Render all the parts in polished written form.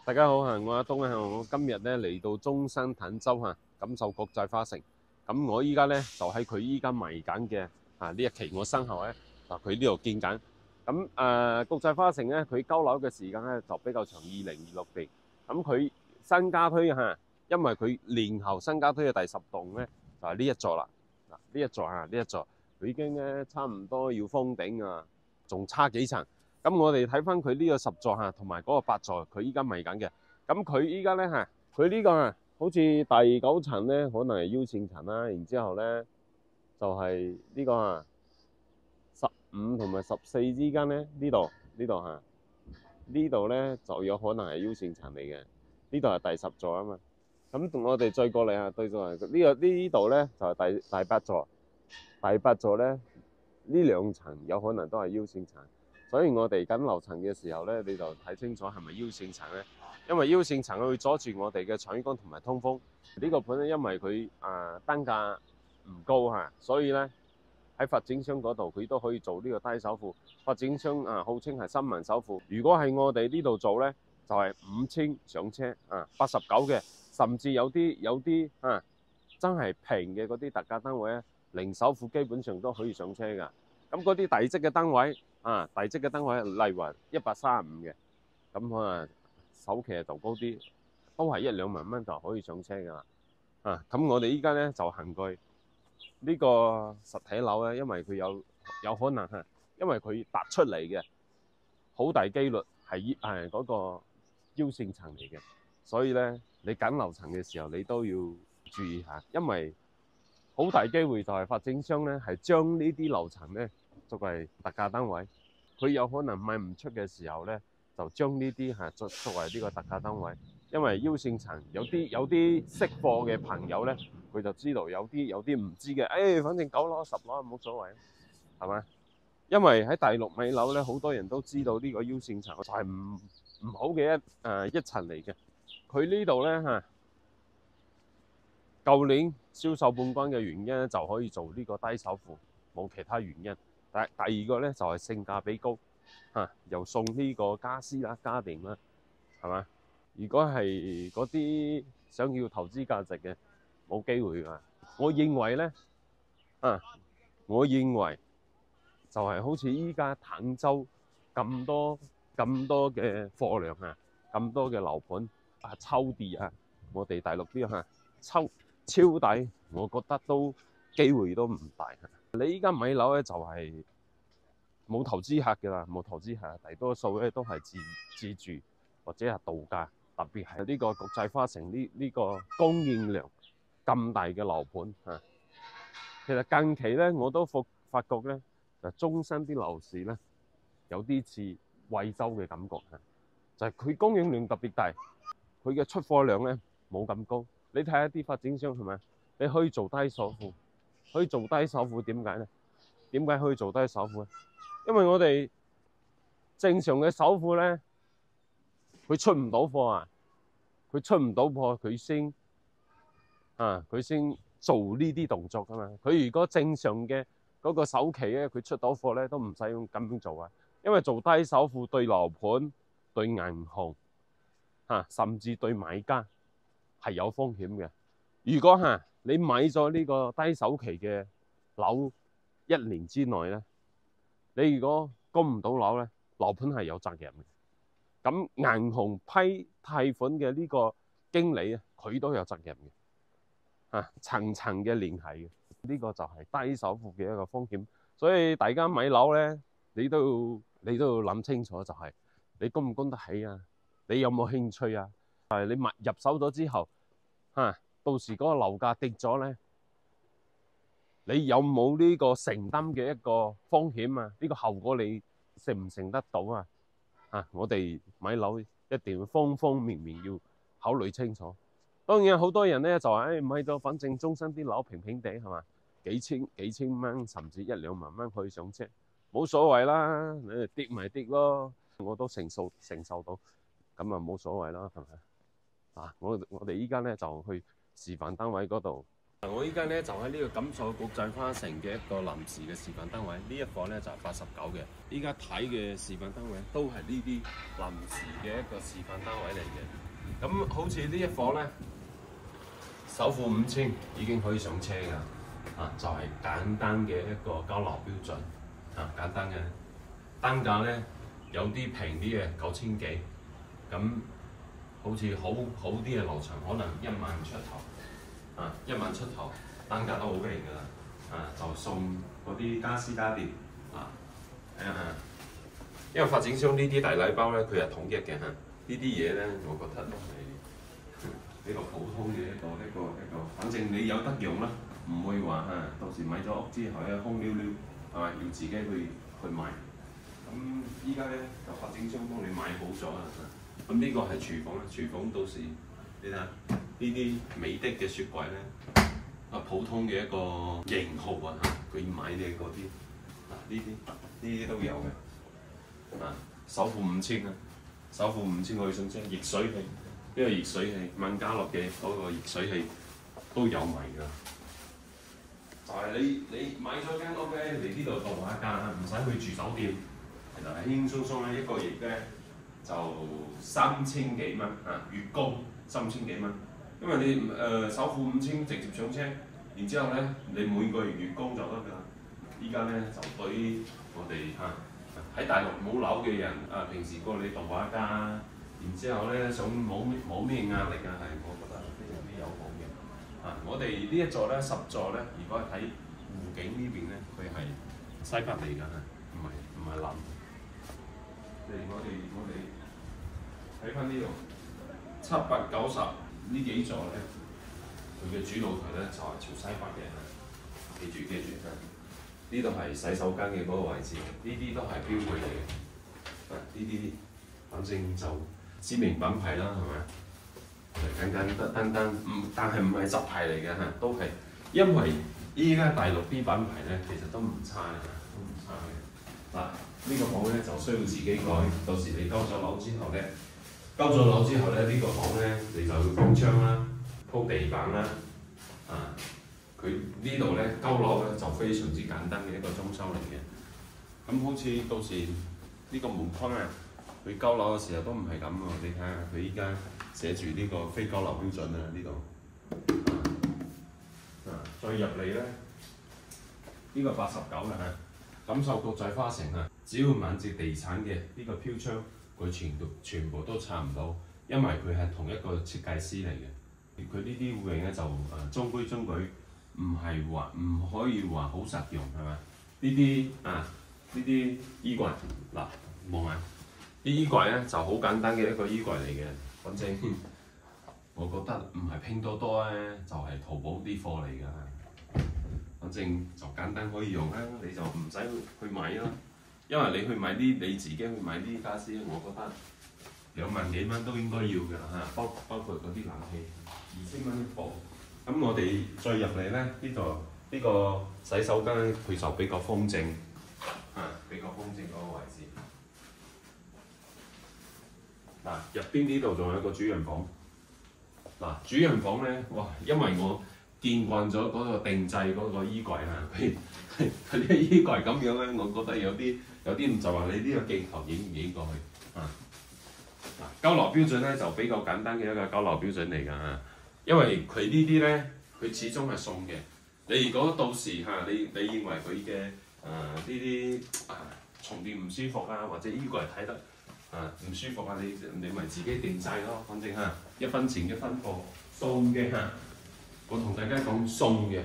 大家好，我阿東啊，我今日咧嚟到中山坦洲感受國際花城。咁我依家咧就喺佢依家賣緊嘅呢一期我身後咧就佢呢度建緊。咁國際花城咧佢交樓嘅時間咧就比較長，2026年。咁佢新家推因為佢年後新家推嘅第10棟咧就係呢一座啦。呢一座佢已經咧差唔多要封頂啊，仲差幾層。咁我哋睇翻佢呢個10座同埋嗰個8座，佢依家賣緊嘅。咁佢依家咧佢呢個好似第9層咧，可能係腰線層啦。然之後咧就係呢個15同埋14之間咧，呢度咧就有可能係腰線層嚟嘅。呢度係第10座啊嘛。咁我哋再過嚟對咗呢度咧就係第8座。第8座咧呢2層有可能都係腰線層。所以我哋緊樓層嘅時候咧，你就睇清楚係咪腰線層咧，因為腰線層會阻住我哋嘅採光同埋通風。呢個盤咧，因為佢單價唔高所以咧喺發展商嗰度佢都可以做呢個低首付。發展商號稱係新民首付。如果係我哋呢度做咧，就係5000上車89嘅，甚至有啲真係平嘅嗰啲特價單位咧，零首付基本上都可以上車㗎。咁嗰啲地積嘅單位例如135嘅，咁可能首期就高啲，都係1-2萬蚊就可以上車㗎啦。咁我哋依家咧就行過去呢個實體樓咧，因為佢有可能因為佢突出嚟嘅，好大機率係嗰個腰線層嚟嘅，所以咧你揀樓層嘅時候你都要注意下，因為好大機會就係發展商咧係將呢啲樓層咧作為特價單位，佢有可能賣唔出嘅時候咧，就將呢啲作為呢個特價單位。因為腰線層有啲識貨嘅朋友咧，佢就知道；有啲唔知嘅，反正9樓10樓冇所謂，係咪？因為喺第6米樓咧，好多人都知道呢個腰線層就係唔好嘅一層嚟嘅。佢呢度咧舊年銷售半關嘅原因咧，就可以做呢個低首付，冇其他原因。第二個咧就係性價比高又送呢個家私啦、家電啦，係嘛？如果係嗰啲想要投資價值嘅，冇機會㗎。我認為咧就係好似依家坦洲咁多嘅貨量咁多嘅樓盤抽地我哋大陸啲抽超抵，我覺得都機會都唔大。你依家買樓咧就係冇投資客㗎啦，冇投資客，大多數咧都係自住或者係度假。特別係呢個國際花城呢個供應量咁大嘅樓盤其實近期咧我都發覺咧，就中山啲樓市咧有啲似惠州嘅感覺就係佢供應量特別大，佢嘅出貨量咧冇咁高。你睇下啲發展商係咪？你可以做低首付，點解咧？點解可以做低首付咧？因為我哋正常嘅首付咧，佢出唔到貨佢先做呢啲動作㗎嘛。佢如果正常嘅嗰個首期咧，佢出到貨咧都唔使咁樣做因為做低首付對樓盤、對銀行甚至對買家係有風險嘅。如果你買咗呢個低首期嘅樓1年之內咧，你如果供唔到樓咧，樓盤係有責任嘅。咁銀行批貸款嘅呢個經理佢都有責任嘅層層嘅聯繫嘅。呢個就係低首付嘅一個風險。所以大家買樓咧，你都要諗清楚，就係你供唔供得起你有冇興趣你入手咗之後到時嗰個樓價跌咗咧，你有冇呢個承擔嘅一個風險呢個後果你承唔承得到我哋買樓一定要方方面面要考慮清楚。當然好多人咧就話買咗，反正中山啲樓平平地係嘛，幾千蚊甚至1-2萬蚊可以上車，冇所謂啦，你跌咪跌咯，我都承受到，咁冇所謂啦，係咪我哋依家咧就去示範單位嗰度。我依家咧就喺呢個感受國際花城嘅一個臨時嘅示範單位，呢一個咧就係89嘅。依家睇嘅示範單位都係呢啲臨時嘅一個示範單位嚟嘅。咁好似呢一伙咧，首付5000已經可以上車㗎。就係簡單嘅一個交樓標準，簡單嘅單價咧有啲平啲嘅9000幾，咁好似好啲嘅樓層可能1萬出頭，1萬出頭單價都好平㗎啦，就送嗰啲家私家電睇下因為發展商呢啲大禮包咧佢係統一嘅呢啲嘢咧我覺得都係比較普通嘅一個，反正你有得用啦。唔會話到時買咗屋之後空溜溜，係咪要自己去買？咁依家咧就發展商幫你買好咗啦。咁呢個係廚房啦，廚房到時你睇下呢啲美的嘅雪櫃咧，普通嘅一個型號佢買嘅嗰啲呢啲都有嘅。首付5000首付5000可以上車，熱水器呢個熱水器，萬家樂嘅嗰個熱水器都有埋㗎。就係你買咗間屋咧，嚟呢度度下假，唔使去住酒店，其實係輕輕鬆鬆咧，一個月咧就3000幾蚊月供3000幾蚊。因為你首付5000直接上車，然之後咧你每個月月供就得㗎啦。依家咧就對於我哋喺大陸冇樓嘅人平時過嚟度下假，然之後咧想冇咩壓力係我覺得非常之有保嘅。我哋呢一座咧10座咧，如果係睇湖景呢邊咧，佢係西北嚟㗎，唔係南。我哋睇翻呢度7、8、90呢幾座咧，佢嘅主露台咧就係朝西北嘅，記住呢度係洗手間嘅嗰個位置，呢啲都係標配嚟嘅。呢啲反正就知名品牌啦，係咪？簡單，但係唔係雜牌嚟嘅都係因為依家大陸啲品牌咧，其實都唔差嘅，呢個房咧就需要自己改，到時你交咗樓之後咧，呢個房咧你就要封窗啦、鋪地板啦，佢呢度咧交樓咧就非常之簡單嘅一個裝修嚟嘅。咁好似到時呢個門框佢交樓嘅時候都唔係咁喎，你睇下佢依家寫住呢個非交樓標準呢度。再入嚟咧，呢個89嘅感受國際花城只要萬捷地產嘅呢個飄窗，佢全部都差唔多，因為佢係同一個設計師嚟嘅。佢呢啲戶型咧就中規中矩，唔可以話好實用係咪？呢啲衣櫃望下，啲衣櫃咧就好簡單嘅一個衣櫃嚟嘅，反正我覺得唔係拼多多咧，就係淘寶啲貨嚟㗎。反正就簡單可以用啦，你就唔使去買啦。因為你去買啲你自己去買啲家私，我覺得2萬幾蚊都應該要㗎包括嗰啲冷氣2000蚊一部。咁我哋再入嚟咧，呢個洗手間佢就比較風正，比較風正嗰個位置。入邊呢度仲有一個主人房。主人房咧，哇！因為我見慣咗嗰個定制嗰個衣櫃佢呢個衣櫃咁樣咧，我覺得有啲就話你呢個鏡頭影唔影過去交樓標準咧就比較簡單嘅一個交樓標準嚟㗎因為佢呢啲咧，佢始終係送嘅。你如果到時你認為佢嘅呢啲床墊唔舒服或者衣櫃睇得唔舒服你咪自己定制咯。反正1分錢1分貨，送嘅我同大家講送嘅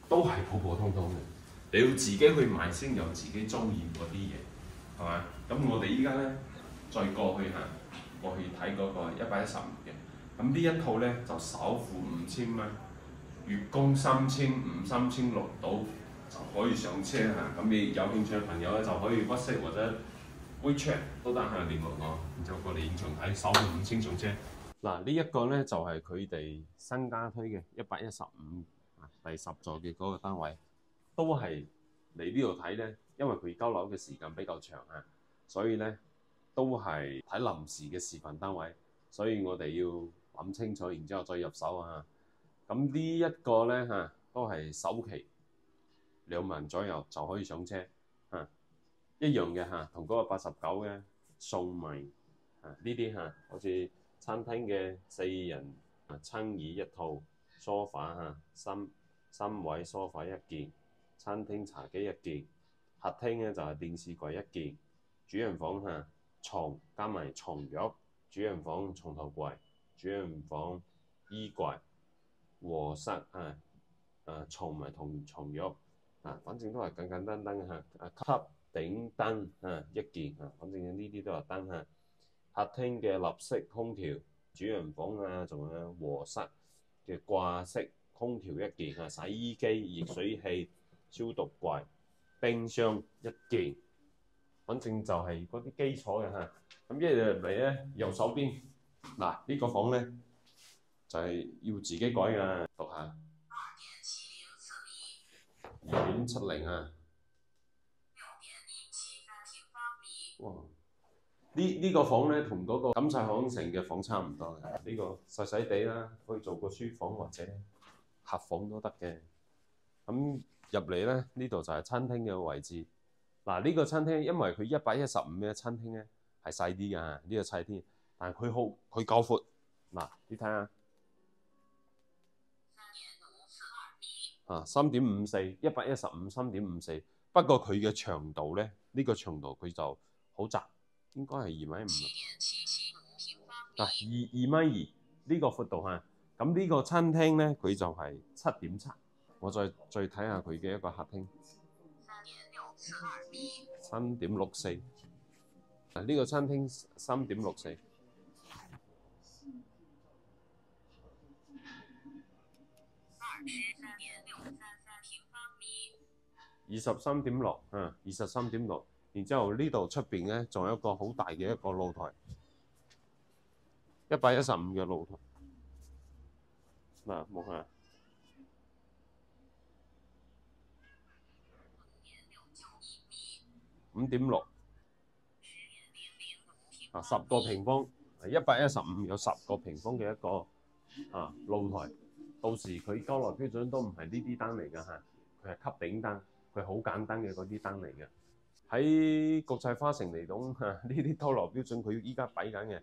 都係普普通通嘅，你要自己去買先有自己中意嗰啲嘢，係咪？咁我哋依家咧再過去睇嗰個115嘅，咁呢一套咧就首付5000蚊，月供3500、3600到就可以上車咁你有興趣嘅朋友咧就可以 WhatsApp 或者 WeChat 都得聯絡我，然之後過嚟現場睇，首付5000上車。呢一個咧就係佢哋新家推嘅115第10座嘅嗰個單位，都係嚟呢度睇咧，因為佢交樓嘅時間比較長所以咧都係睇臨時嘅示範單位，所以我哋要諗清楚，然之後再入手咁呢一個咧都係首期2萬左右就可以上車一樣嘅同嗰個89嘅送埋呢啲好似餐廳嘅4人撐椅一套，梳化三位梳化一件，餐廳茶几一件，客廳咧就係電視櫃一件，主人房床加埋床褥，主人房床頭櫃，主人房衣櫃、和室床埋同床褥反正都係簡簡單單吸頂燈一件反正呢啲都係燈客廳嘅立式空調，主人房仲有和室嘅掛式空調一件洗衣機、熱水器、消毒櫃、冰箱一件，反正就係嗰啲基礎嘅咁一入嚟咧，右手邊呢個房咧就係要自己改㗎，讀下2.70哇！呢個房咧同嗰個錦綵康城嘅房差唔多嘅，呢個細細地啦，可以做個書房或者客房都得嘅。咁入嚟咧，呢度就係餐廳嘅位置。呢個餐廳因為佢115嘅餐廳咧係細啲㗎，呢個細啲，但係佢夠闊。你睇下3.54 115 3.54，不過佢嘅長度咧，呢個長度佢就好窄，應該係2.5米。2.2米呢個闊度咁呢個餐廳咧佢就係7.7。我再睇下佢嘅一個客廳3.64。呢個餐廳3.64。23.6 23.6，然之後呢度出邊咧仲有一個好大嘅一個露台，115嘅露台。望下5.610個平方，115有10個平方嘅一個露台。到時佢交樓標準都唔係呢啲燈嚟㗎佢係吸頂燈，佢好簡單嘅嗰啲燈嚟嘅。喺國際花城嚟講呢啲交樓標準佢依家擺緊嘅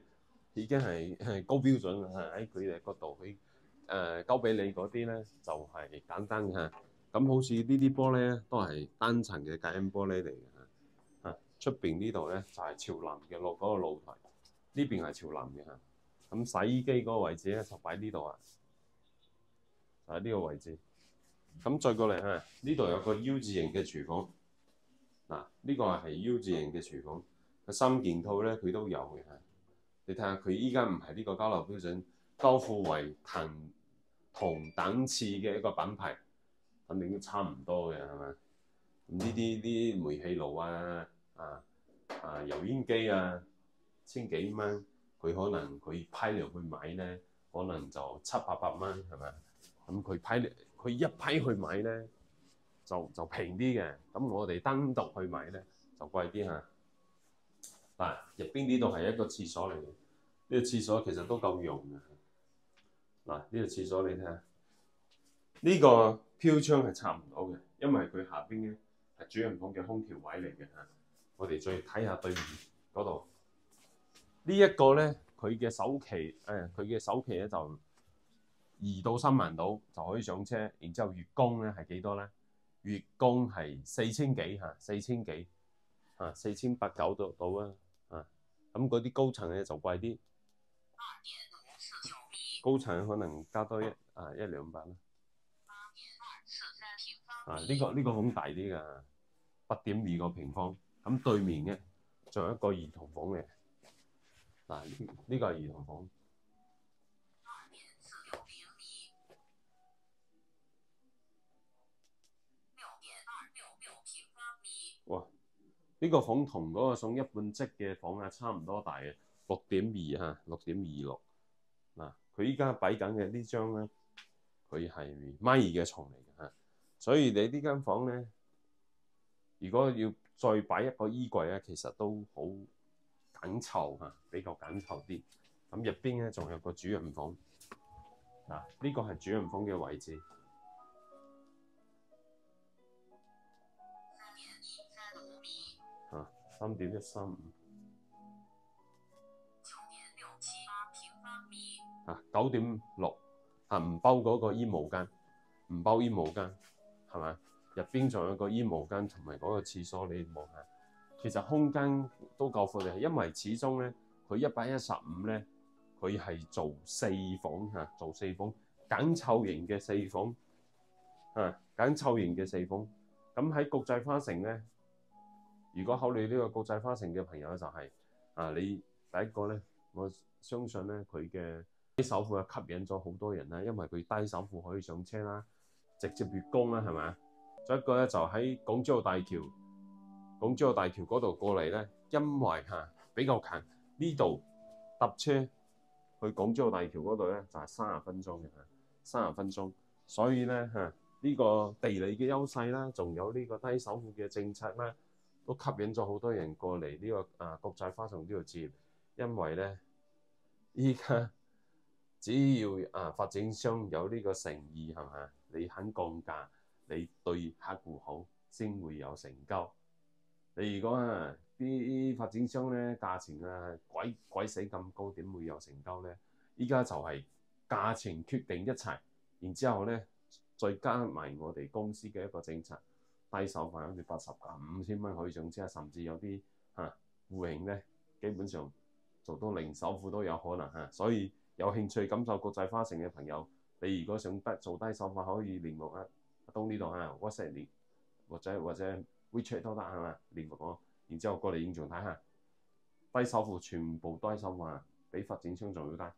已經係高標準喺佢哋嗰度，佢交俾你嗰啲咧就係簡單嘅咁好似呢啲玻璃咧都係單層嘅隔音玻璃嚟嘅出邊呢度咧就係朝南嘅嗰個露台，呢邊係朝南嘅咁洗衣機嗰個位置咧就擺呢度就喺呢個位置。咁再過嚟呢度有個 U 字形嘅廚房，呢個係 U 字形嘅廚房，佢3件套咧佢都有嘅你睇下佢依家唔係呢個交樓標準，交付為同等次嘅一個品牌，肯定都差唔多嘅係嘛？呢啲煤氣爐油煙機千幾蚊，佢可能佢批嚟去買咧，可能就700-800蚊係咪？咁佢一批去買咧就平啲嘅，咁我哋單獨去買咧就貴啲入邊呢度係一個廁所嚟嘅，呢個廁所其實都夠用嘅。呢個廁所你睇下，呢個飄窗係插唔到嘅，因為佢下邊咧係主人房嘅空調位嚟嘅我哋再睇下對面嗰度，呢一個咧佢嘅首期咧就2到3萬到就可以上車，然之後月供咧係幾多咧？月供係4000幾4000幾4800-900到咁嗰啲高層咧就貴啲，高層可能加多100-200啦。呢個房大啲㗎，8.2個平方。咁對面嘅仲有一個兒童房嘅，呢個係兒童房。哇！呢個房同嗰個送一半積嘅房差唔多大嘅，6.2 6.26佢依家擺緊嘅呢張咧，佢係1.2米嘅床嚟嘅所以你呢間房咧，如果要再擺一個衣櫃咧，其實都好緊湊比較緊湊啲。咁入邊咧仲有個主人房呢個係主人房嘅位置。3.135 9.6唔包嗰個衣帽間，唔包衣帽間係咪？入邊仲有個衣帽間同埋嗰個廁所，你望下，其實空間都夠闊嘅，因為始終咧佢115咧，佢係做4房嚇，做4房緊湊型嘅4房嚇，緊湊型嘅4房。咁喺國際花城咧，如果考慮呢個國際花城嘅朋友就係你第一個咧，我相信咧佢嘅低首付係吸引咗好多人啦，因為佢低首付可以上車啦，直接月供啦，係咪？再一個咧就喺港珠澳大橋，港珠澳大橋嗰度過嚟咧，因為比較近，呢度搭車去港珠澳大橋嗰度咧就係30分鐘嘅，30分鐘，所以咧呢個地理嘅優勢啦，仲有呢個低首付嘅政策啦，都吸引咗好多人過嚟呢個國際花城呢度置業，因為咧依家只要發展商有呢個誠意係咪？你肯降價，你對客戶好，先會有成交。你如果啲發展商咧價錢鬼死咁高，點會有成交咧？依家就係價錢決定一切，然之後咧再加埋我哋公司嘅一個政策，低首付好似80,000-50,000蚊可以上車，甚至有啲戶型咧基本上做到零首付都有可能所以有興趣感受國際花城嘅朋友，你如果想做低首付，可以聯絡阿東呢度WhatsApp 連或者 WeChat 都得係嘛，聯絡我，然之後過嚟現場睇下，低首付全部低首付比發展商仲要低。